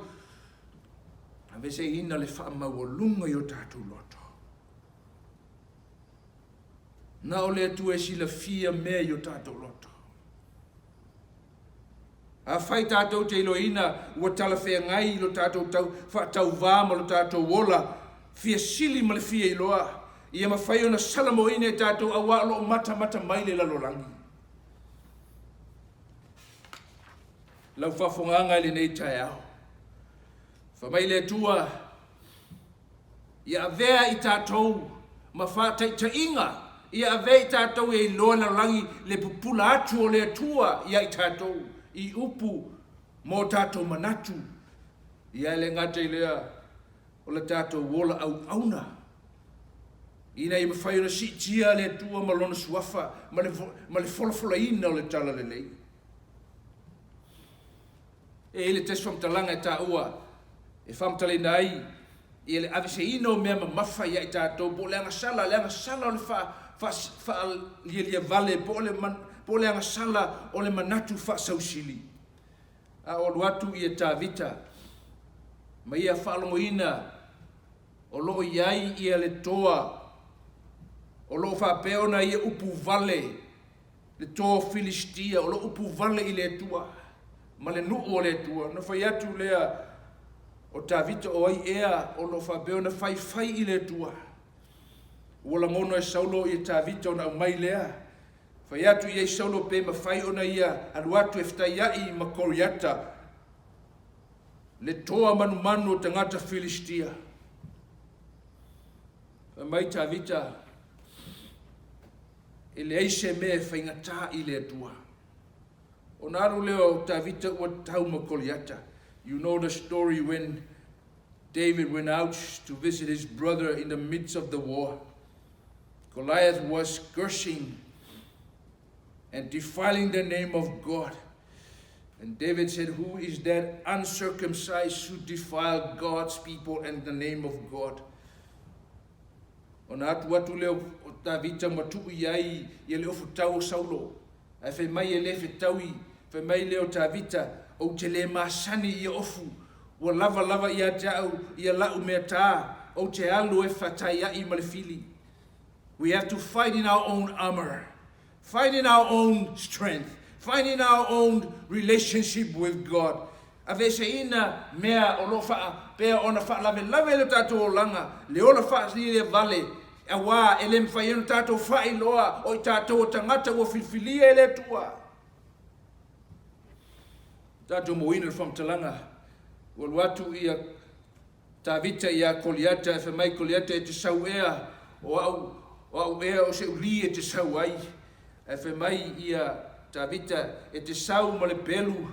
ave se ina le fa ma wolunga yo tatou loto na o le tua e sila fia mea yo tatou loto a fai tatou te iloina ua tala fea ngai lo tatou tau vama lo tatou wola fia sili ma le fia iloa ia mawhai ona salamo ine tatou awa lo mata mai le Lalolagi lau whawhonganga le nei tai au whamai le tua ia avea I tatou ma whātai inga ia avea I tatou e iloa Lalolagi le pupula atu o le tua ia I tatou I upu mo tatou manatu ia le ngata I lea o le tatou wola au auna ina I mawhai ona si tia le tua malona suafa ma le folafola ina o le tala le lei e le tesu whamtalanga e ta ua e whamtale nai ia le ave se ina o mea mamafa ia I tatou po le anga sala o le wha lia vale po le anga sala o le manatu wha sausili a o luatu ia tāvita ma ia whaalongo ina o loo iai ia le toa o loo whapeona ia upu vale le toa Filistia o loo upu vale I le tua ma le nuu o le tua na whai atu lea o tāvita o ai ea o loo whapeona whai I le tua ua ngono e saulo I tāvita o na umai lea whai atu ia I saulo pe ma whai ona ia alu atu e whtai ai ma koriata le toa manu o tangata Filistia mai tāvita e le aise me whaingata I le tua o naru leo tāvita ua tau ma koriata you know the story when David went out to visit his brother in the midst of the war Goliath was cursing and defiling the name of God. And David said, who is that uncircumcised who defile God's people and the name of God? Ona atu leo o Tavita matu iai ia leo futau Saulo. Ai fe mai ele fe taui, fe mai leo Tavita o te le masani ia ofu. Wa lava ia tau ia lau mea tā o te alu e fatai ai malefili. We have to fight in our own armor, fight in our own strength, fight in our own relationship with God. Ave se ina mea o lo faa pea ona faa lave le tatou o langa le ola faa si le vale a wā ele mwhai anu tatou faa iloa o I tatou o tangata o filfilia ele tua. Tatou moina le whamtalanga o luatu ia Tavita ia Koliata e whamai Koliata e te sau ea o au ea o se uli e te sau ai e whamai ia Tavita e te sau ma le pelu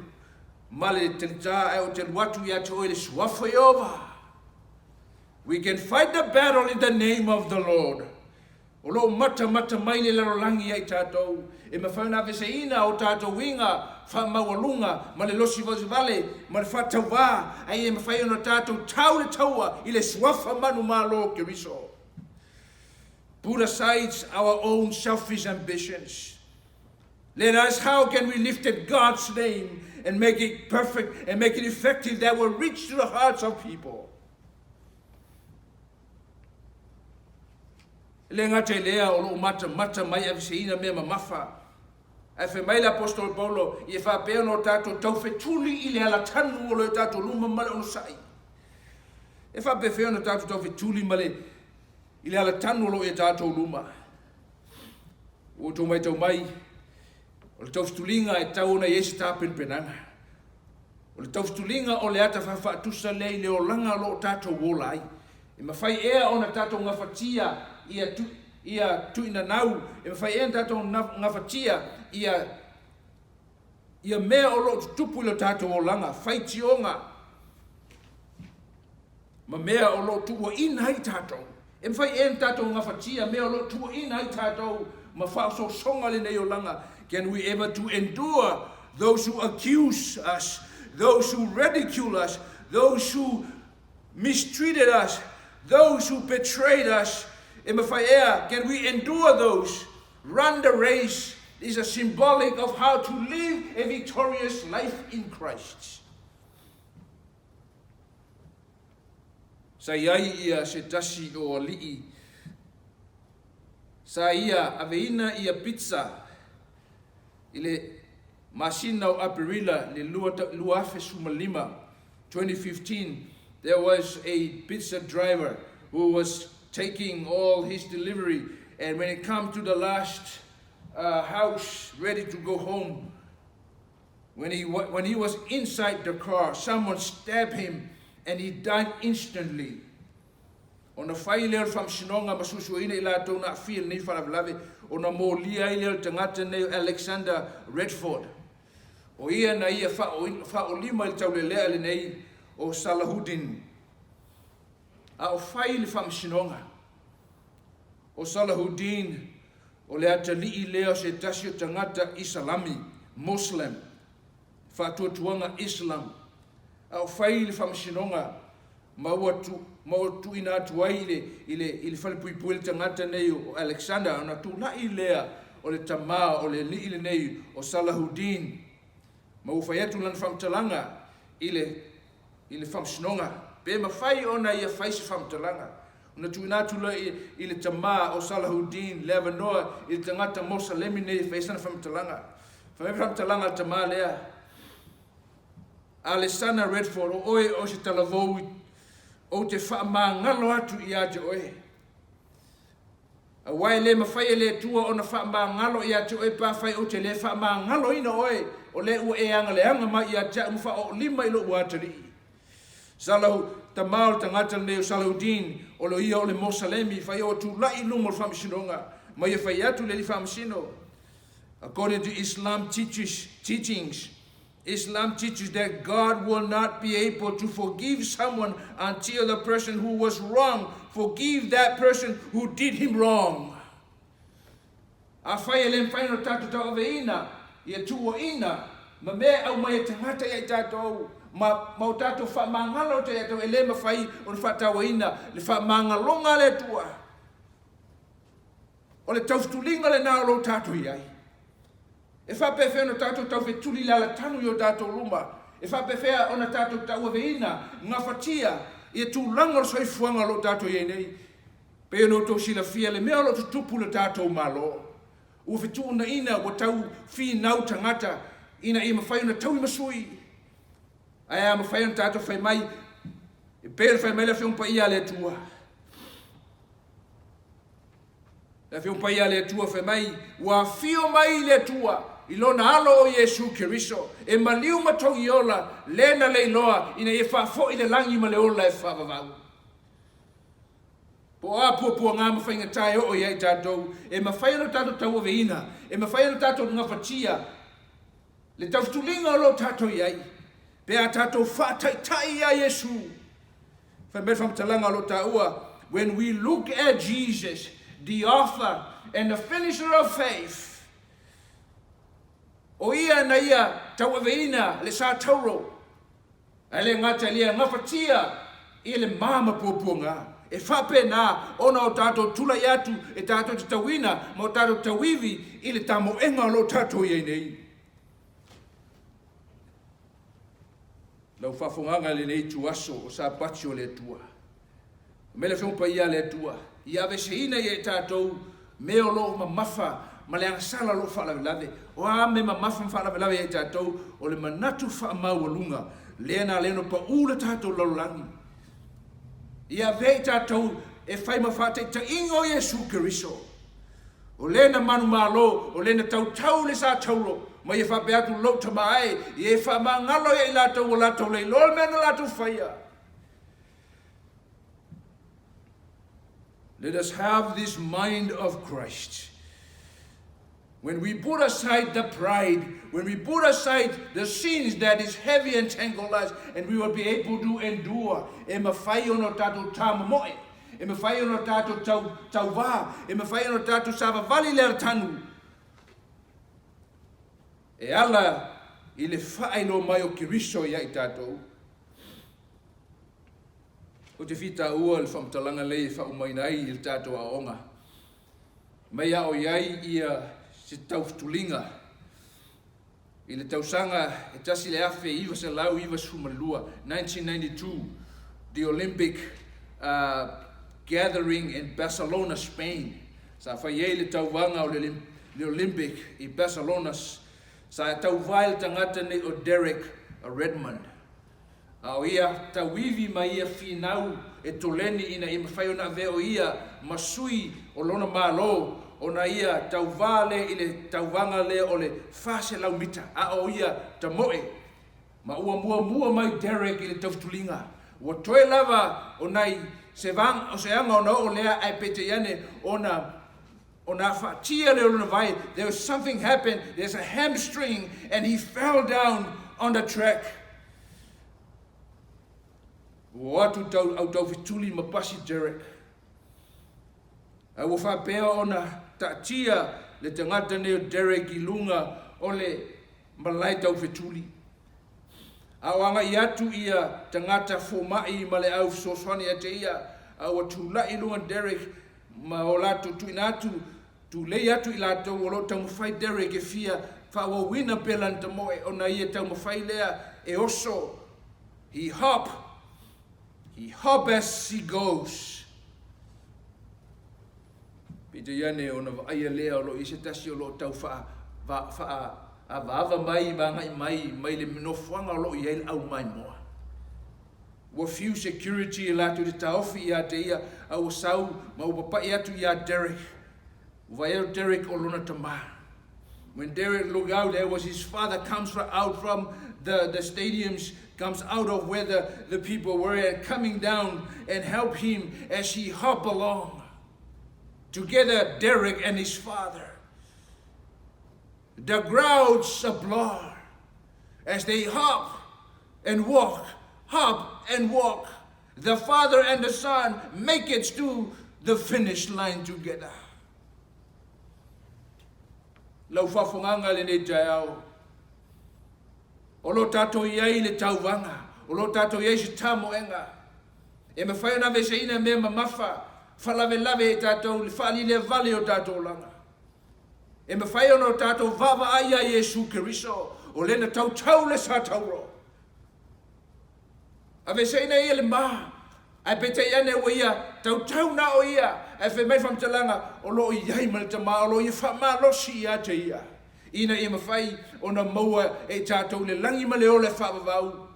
male telita e o te luatu ia te oile suafa iova. We can fight the battle in the name of the Lord. O lo mata mai le Lalolagi ai tatou e mawhauna ave se ina o tatou winga whamaualunga ma le losi vale ma le whatauwa ai e mawhauna tatou tau le taua I le suafa manu malo kiriso. Put aside our own selfish ambitions. Let us, how can we lift up God's name and make it perfect and make it effective that will reach to the hearts of people? Le ngata lea o lo mata mai aviseina mea mamafa. E fe mai l'apostol Paulo I e fa pea no tato tau fetuli I le ala tanu o lo tato luma male ono sai. E fa pe fea no tato tau fetuli male I le ala tanu o lo e tato luma. O to mai tau mai O le taustulinga e tau na Yesu tapen penanga. O le taustulinga o le ata whawhatusa lei le o langa lo tātou wola ai. E mawhai ea o na tātou ngawhatia ia tuina nau. E mawhai ea tātou ngawhatia ia mea o lo tupu le tātou o langa. Whai tionga. Ma mea o lo tua ina i tātou. E mawhai ea tātou ngawhatia mea o lo tua ina i tātou. Ma whao songa le nei o langa. Can we ever to endure those who accuse us, those who ridicule us, those who mistreated us, those who betrayed us? Can we endure those? Run the race is a symbolic of how to live a victorious life in Christ. Sa iai ia se tasi o ali'i. Sa ia aveina ia pizza. Ile masina o Aparila le luafe sumalima 2015, there was a pizza driver who was taking all his delivery, and when it came to the last house ready to go home, when he was inside the car, someone stabbed him and he died instantly. On a failure from Shinonga masusu ina ila to na feel ni fala blave ona mo lia ile tangata ne Alexander Redford o ia na ia fa o lima il taulele ale nei o Salahuddin a o fail from Shinonga o Salahuddin o le atali ile se tasio tangata Islami Muslim fa tuanga Islam a o fail from Shinonga Mautu ina tuai ile fale puipui tangata nei o Alexander ona tu la ilea o le tama o le ile nei o Salahuddin mau faiatu lan fam talanga ile fam snonga pe ma fai ona ia fai se fam talanga ona tu ina tu la ile tama o Salahuddin Lebanon ile tangata Mosalemi nei fai sana fam talanga tama lea Alexander Redford o se talavou o te whaamangalo atu i ate oe. A wai le mawhai le tua o na whaamangalo i ate oe pawhai o te le whaamangalo ina oe o le ua e anga le anga mai i ate umwha o lima ilo uatari. Salahu tamau tangata leo Salahuddin o lo ia o le Mosalemi whai o tu lai lumo le whamisinonga mai e whai atu le li whamisino. According to Islam teachings, Islam teaches that God will not be able to forgive someone until the person who was wrong forgive that person who did him wrong. A whai le whaino tātou tau aveina, ia tuo ina, ma mea au mai tangata ia tātou, ma mau tātou whamangalo te tātou ele ma whai o le whatau ina, le whamangalonga le tua. O le taustulinga le nao lo tātou iai. E whapewhea ona tātou tau whetuli lala tanu i o tātou luma. E whapewhea ona tātou tau aveina, ngā whatia, i tū langar soi fuanga lo tātou iei nei. Pea no tō sila fia le mea lo tu tupu le tātou malo. Ua whetu na ina wa tau whi nau tangata, ina i mawhai ona tau i masui. Aia mawhai ona tātou whai mai, e pēr whai mai la whiumpa ia le tua. La whiumpa ia le tua whai mai, wa whio mai le tua. I lona alo o Yesu Keriso, e maliu matau i ola, lena leiloa, ina e whafo i le langi ma le ola e whavavau. Po a pua ngā mawhainga tai o iai tātou, e mawhai no tātou tau ave ina, e mawhai no tātou ngā whatia, le tautulinga o lo tātou iai, pe a tātou whātai tai a Yesu. Whai mea whamtalanga lo tāua, when we look at Jesus, the author and the finisher of faith, o ia na ia tau aveina le sa tauro. Ale ngata lia ngafatia i le mama pupunga. E whape na ona o tātou tula iatu e tātou te tawina ma o tātou tawivi i le tamo enga lo tātou iei nei. Lau whafunganga le nei tuaso o sa patio le tua. Mele whiumpa ia le tua. Ia veseina i e tātou meo lo mamafa ma le angsala lo whalavelave. O a me mamafa whalavelave e tātou o le manatu whaamaualunga. Lena leno pa ula tātou Lalolagi. Ia vei tātou e whai mawhate ta ingo Yesu Keriso. O lena manu malo, o lena tau le sa tauro, ma ia whape atu lau tamai, ia whamangalo ia I lātou o lātou lei, lol mena lātou whaia. Let us have this mind of Christ. When we put aside the pride, when we put aside the sins that is heavy and tangle us, and we will be able to endure. E mawhai ono tātou tāmamoe, e mawhai ono tātou tauwā, e mawhai ono tātou savavali lera tanu. E ala I le whaelo mai o Kiriso ia I tātou. O te whita ua le whamtalanga lei whaumainai I le tātou a onga. Mai a o iai ia se tautulinga. I le tausanga e tasi le afe iwa se lau iwa sumalua. 1992, the Olympic gathering in Barcelona, Spain. Sa whaiei le tauwanga o le Olympic I Barcelona. Sa tauwail tangata ne o Derek Redmond. Au ia tawivi mai ia finau e toleni ina I mawhai ona veo ia masui o lona malo. Ona ia tauvale I le tauwanga le o le fase lau mita. A o ia tamoe. Ma ua mua mai Derek I le tautulinga. Ua toe lava o nai se anga ona o lea ai pete iane ona whatia le ona vai. There was something happened. There's a hamstring and he fell down on the track. Ua atu au tau fituli mapasi Derek. Ua whapea ona tatia le tangata neo Derek I lunga o le malai tau fituli. Awanga I atu ia tangata fomai ma le au soswani ate ia awa tulai lunga Derek ma o latu tuinatu tu lei atu I latou o lo tau mawhai Derek e fia whawa wina pelanta moe ona ia tau mawhai lea e oso. He hop as he goes. Pita iane ona aia lea o lo I se tasi o lo tau ava mai mai le minofuanga o lo I ele au mai moa. Wa few security I latu te taofi ia te ia au sau ma upapa ia tu ia Derek. Vai Derek o lona tama. When Derek looked out, there was his father comes out from the stadiums, comes out of where the people were and coming down and help him as he hop along. Together, Derek and his father. The crowds applaud as they hop and walk. The father and the son make it to the finish line together. Lau whawhonganga le ne taiao. O lo tato iai le tauwanga. O lo tato iai se tamoenga. E me whai ona vese ina me mamafa. Whalave e tato le whali le vale o tato langa. E me whai ona o tato vava aia Yesu Kiriso. O lena tau le sa tauro. A vese ina ia le maa. Ai pete iane o ia tau na o ia. E whi mai whamtalanga o lo iai ma le tama o lo ia whama losi ia te ia. Ina ia mawhai o na maua e tātou le langi ma le o le whaavavau.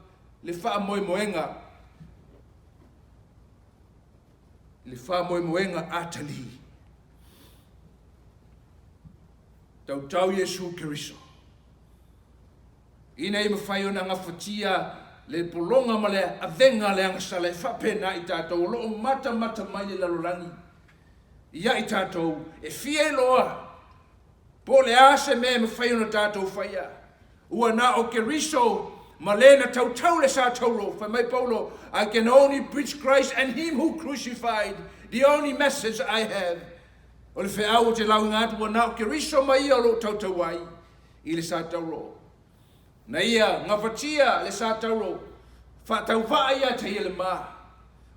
Le wha moenga. Le wha moenga atali. Tau Yesu Kiriso. Ina ia mawhai o na ngawhatia le polonga ma le avenga le angasa le whapena I tātou lo mata mai le Lalolagi. Ia I tātou e fie loa. Po le ase me whai ona tātou whaia. Ua na o Kiriso ma le na tau le sa tauro. Whai mai Paulo, I can only preach Christ and him who crucified. The only message I have. O le wheau te lau ngātu ua na o Kiriso mai o lo tau ai. I le sa tauro. Na ia ngawhatia le sa tauro. Whatau ia te ele maa.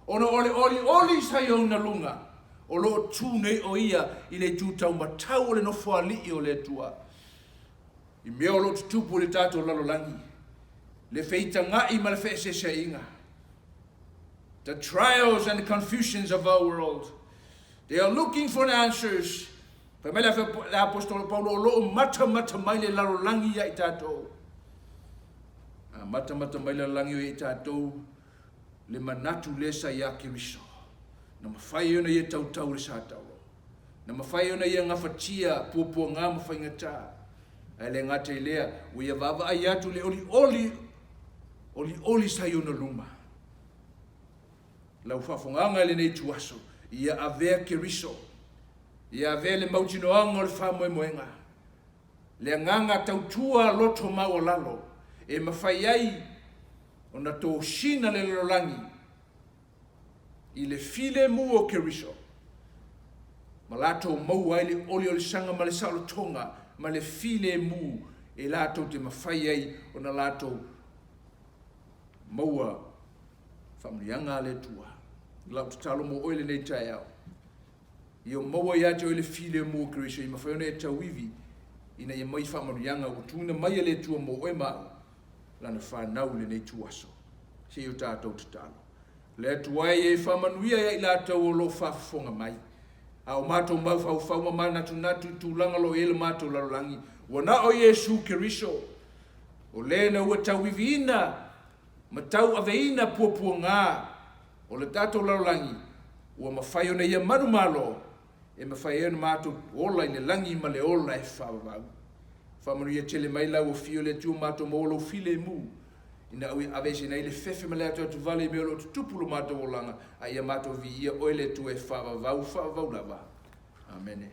Ono oli sa i na lunga. O lo tūne o ia I le tūtau matau o le no whaali o le tua. I mea o lo tutupu le tātou Lalolagi. Le feita ngai ma le whesese inga. The trials and the confusions of our world. They are looking for answers. Pa me le apostolo Paulo o lo mata mai le Lalolagi ia I tātou. Mata mai le Lalolagi o I tātou. Le manatu lesa ia Kiriso. Na mawhai ona ia tau le sa tauro. Na mawhai ona ia ngawhatia pua ngā mawhai ngata. ai le ngate lea ua vava ai atu le oli sa iona luma lau whawhonganga le nei tuaso ia avea keriso ia avea le mautinoanga o le whamoemoenga le nganga tautua loto mau o lalo e mawhai ai o na tō sina le Lalolagi i le file mu o keriso ma lato mau ai le oli o le sanga ma le saolotonga ma le file mu e lato te mawhai ai o na lato maua whamrianga le tua lau te talo mo oile nei tai au i o maua ia te oile file mu o keriso i mawhai ona e tauivi ina ia mai whamrianga o tūna mai le tua mo oe mau lana whanau le nei tuaso se o tātou te talo le tuai e whamanuia ia i lātou o lo whafonga mai a o mātou mau whau mana natu tūlanga lo ele mātou Lalolagi wana o Yesu Keriso o le na ua tauivi ina ma tau aveina puapua ngā o le tātou Lalolagi ua mawhai ona ia manu malo e mawhai e na mātou ola i le langi ma le ola e whawavau whamanuia tele mai lau o fio le tua mātou ma olo file mu ina au avese nei le fefe ma le ato atu vale me olo tutupulo mātou olanga a ia mātou vi ia oile tu e whawavau lava. Amen.